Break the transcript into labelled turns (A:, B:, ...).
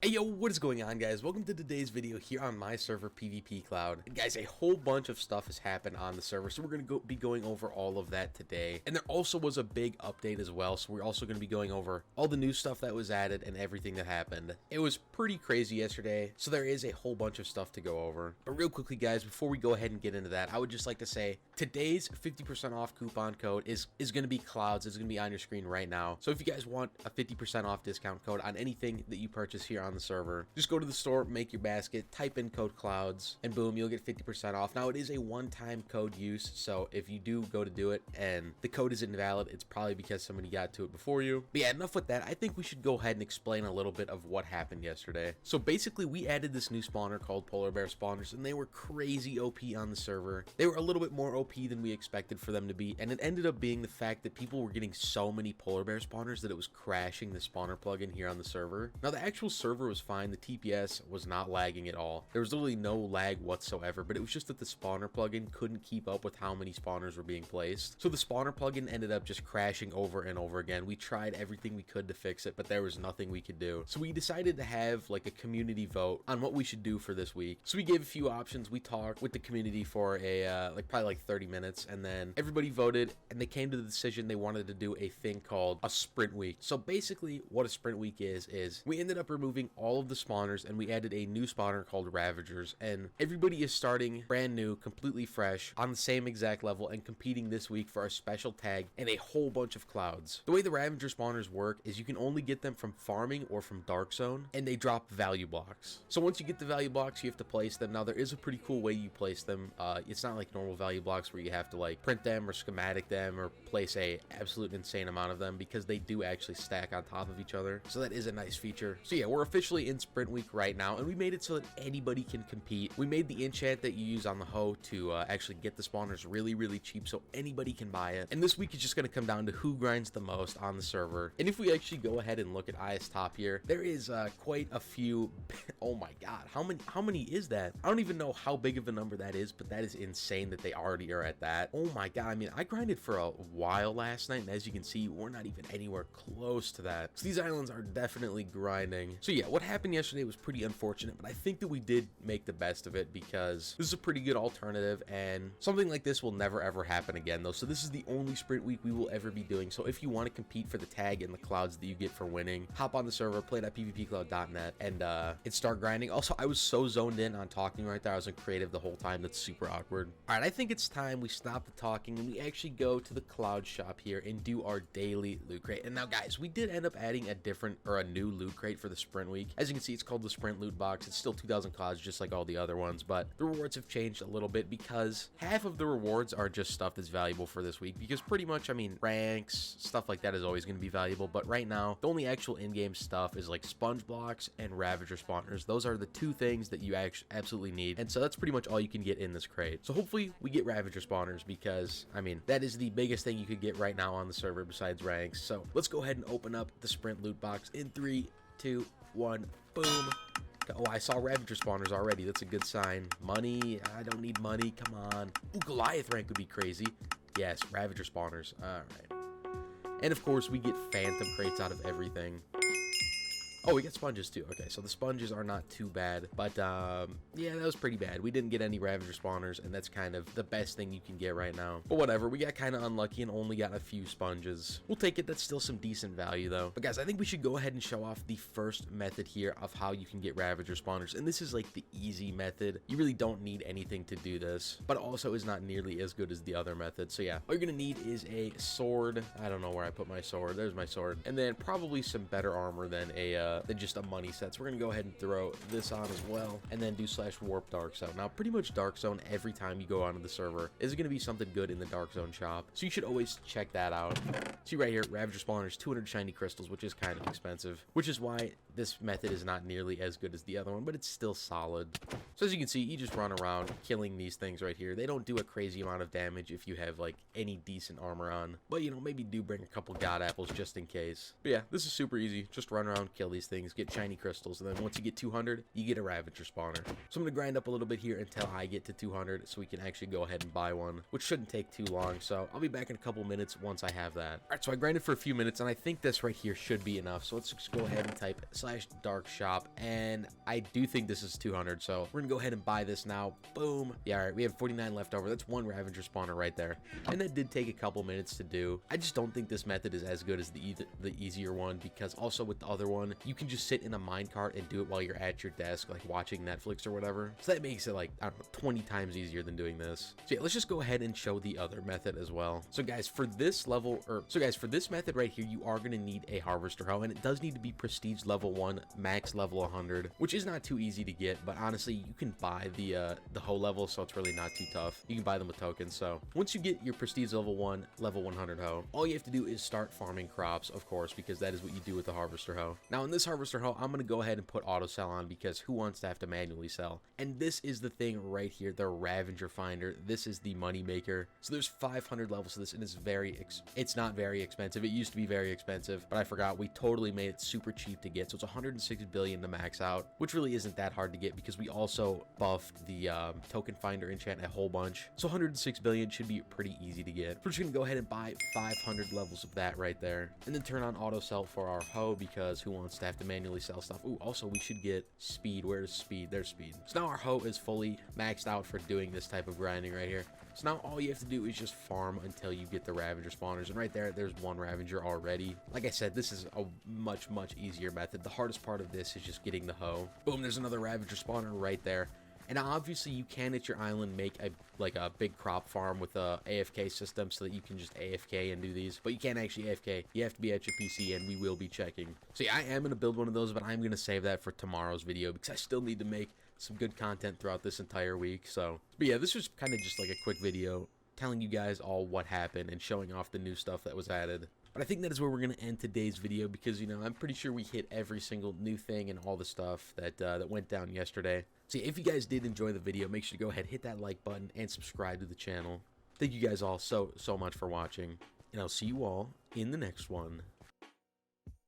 A: Hey yo, what is going on, guys? Welcome to today's video here on my server PvPCloud. And guys, a whole bunch of stuff has happened on the server, so we're going to be going over all of that today. And there also was a big update as well, so we're also going to be going over all the new stuff that was added and everything that happened. It was pretty crazy yesterday, so there is a whole bunch of stuff to go over. But real quickly, guys, before we go ahead and get into that, I would just like to say today's 50% off coupon code is going to be Clouds. It's going to be on your screen right now. So if you guys want a 50% off discount code on anything that you purchase here on the server, just go to the store, make your basket, type in code Clouds, and boom, you'll get 50% off. Now, it is a one-time code use, so if you do go to do it and the code is invalid, it's probably because somebody got to it before you. But yeah, enough with that. I think we should go ahead and explain a little bit of what happened yesterday. So basically, we added this new spawner called Polar Bear Spawners, and they were crazy OP on the server. They were a little bit more OP than we expected for them to be, and it ended up being the fact that people were getting so many Polar Bear Spawners that it was crashing the spawner plugin here on the server. Now, the actual server was fine. The TPS was not lagging at all. There was literally no lag whatsoever, but it was just that the spawner plugin couldn't keep up with how many spawners were being placed. So the spawner plugin ended up just crashing over and over again. We tried everything we could to fix it, but there was nothing we could do. So we decided to have like a community vote on what we should do for this week. So we gave a few options. We talked with the community for a probably 30 minutes, and then everybody voted and they came to the decision they wanted to do a thing called a sprint week. So basically what a sprint week is we ended up removing all of the spawners and we added a new spawner called Ravagers, and everybody is starting brand new, completely fresh, on the same exact level and competing this week for a special tag and a whole bunch of clouds. The way the Ravager spawners work is you can only get them from farming or from Dark Zone, and they drop value blocks. So once you get the value blocks, you have to place them. Now, there is a pretty cool way you place them. It's not like normal value blocks where you have to like print them or schematic them or place a absolute insane amount of them, because they do actually stack on top of each other. So that is a nice feature. So yeah, we're officially in sprint week right now, and we made it so that anybody can compete. We made the enchant that you use on the hoe to actually get the spawners really cheap, so anybody can buy it. And this week is just going to come down to who grinds the most on the server. And if we actually go ahead and look at IS top here, there is quite a few. Oh my god, how many is that? I don't even know how big of a number that is, but that is insane that they already are at that. Oh my god, I mean, I grinded for a while last night, and as you can see, we're not even anywhere close to that. So these islands are definitely grinding. So yeah, what happened yesterday was pretty unfortunate, but I think that we did make the best of it, because this is a pretty good alternative, and something like this will never ever happen again though. So this is the only sprint week we will ever be doing. So if you want to compete for the tag and the clouds that you get for winning, hop on the server, play.pvpcloud.net, and start grinding. Also, I was so zoned in on talking right there. I was in creative the whole time. That's super awkward. All right, I think it's time we stop the talking and we actually go to the cloud shop here and do our daily loot crate. And now, guys, we did end up adding a new loot crate for the sprint week. As you can see, it's called the sprint loot box. It's still 2,000 clouds just like all the other ones, but the rewards have changed a little bit because half of the rewards are just stuff that's valuable for this week, because pretty much, I mean, ranks, stuff like that is always going to be valuable, but right now the only actual in-game stuff is like sponge blocks and Ravager spawners. Those are the two things that you absolutely need, and so that's pretty much all you can get in this crate. So hopefully we get Ravager spawners, because I mean, that is the biggest thing you could get right now on the server besides ranks. So let's go ahead and open up the sprint loot box in 3, 2, 1, boom. Oh, I saw Ravager spawners already. That's a good sign. Money. I don't need money. Come on. Ooh, Goliath rank would be crazy. Yes, Ravager spawners. All right. And of course, we get phantom crates out of everything. Oh, we get sponges too. Okay, so the sponges are not too bad, but yeah, that was pretty bad. We didn't get any Ravager spawners, and that's kind of the best thing you can get right now. But whatever, we got kind of unlucky and only got a few sponges. We'll take it. That's still some decent value though. But guys, I think we should go ahead and show off the first method here of how you can get Ravager spawners, and this is like the easy method. You really don't need anything to do this, but also is not nearly as good as the other method. So yeah, all you're gonna need is a sword. I don't know where I put my sword. There's my sword, and then probably some better armor than just a money set. So we're gonna go ahead and throw this on as well, and then do /warp Dark Zone. Now, pretty much Dark Zone every time you go onto the server is gonna be something good in the Dark Zone shop, so you should always check that out. See right here, Ravager spawners, 200 shiny crystals, which is kind of expensive, which is why this method is not nearly as good as the other one, but it's still solid. So as you can see, you just run around killing these things right here. They don't do a crazy amount of damage if you have like any decent armor on, but you know, maybe do bring a couple god apples just in case. But yeah, this is super easy. Just run around, kill these things, get shiny crystals, and then once you get 200, you get a Ravager spawner. So I'm gonna grind up a little bit here until I get to 200 so we can actually go ahead and buy one, which shouldn't take too long. So I'll be back in a couple minutes once I have that. All right, so I grinded for a few minutes, and I think this right here should be enough. So let's just go ahead and type shop/dark shop, and I do think this is 200, so we're gonna go ahead and buy this now. Boom. Yeah, all right, we have 49 left over. That's one Ravager spawner right there, and that did take a couple minutes to do. I just don't think this method is as good as the easier one, because also with the other one, you can just sit in a minecart and do it while you're at your desk, like watching Netflix or whatever. So that makes it like, I don't know, 20 times easier than doing this. So yeah, let's just go ahead and show the other method as well. So guys, for this method right here, you are going to need a harvester hoe, and it does need to be prestige level 1, max level 100, which is not too easy to get, but honestly, you can buy the hoe level, so it's really not too tough. You can buy them with tokens. So once you get your prestige level 1, level 100 hoe, all you have to do is start farming crops, of course, because that is what you do with the harvester hoe. Now in this harvester hoe, I'm going to go ahead and put auto sell on, because who wants to have to manually sell? And this is the thing right here, the Ravager finder. This is the money maker. So there's 500 levels to this, and it's not very expensive. It used to be very expensive, but I forgot we totally made it super cheap to get. So it's 106 billion to max out, which really isn't that hard to get, because we also buffed the token finder enchant a whole bunch. So 106 billion should be pretty easy to get. We're just gonna go ahead and buy 500 levels of that right there, and then turn on auto sell for our hoe, because who wants to have to manually sell stuff? Ooh, also we should get speed. Where's speed? There's speed. So now our hoe is fully maxed out for doing this type of grinding right here. So now all you have to do is just farm until you get the Ravager spawners, and right there's one Ravager already. Like I said, this is a much easier method. The hardest part of this is just getting the hoe. Boom, there's another Ravager spawner right there. And obviously you can at your island make a big crop farm with a AFK system, so that you can just AFK and do these, but you can't actually AFK. You have to be at your PC, and we will be checking. So yeah, I am going to build one of those, but I'm going to save that for tomorrow's video, because I still need to make some good content throughout this entire week. But yeah, this was kind of just like a quick video telling you guys all what happened and showing off the new stuff that was added. But I think that is where we're going to end today's video, because, you know, I'm pretty sure we hit every single new thing and all the stuff that went down yesterday. So yeah, if you guys did enjoy the video, make sure to go ahead, hit that like button, and subscribe to the channel. Thank you guys all so much for watching, and I'll see you all in the next one.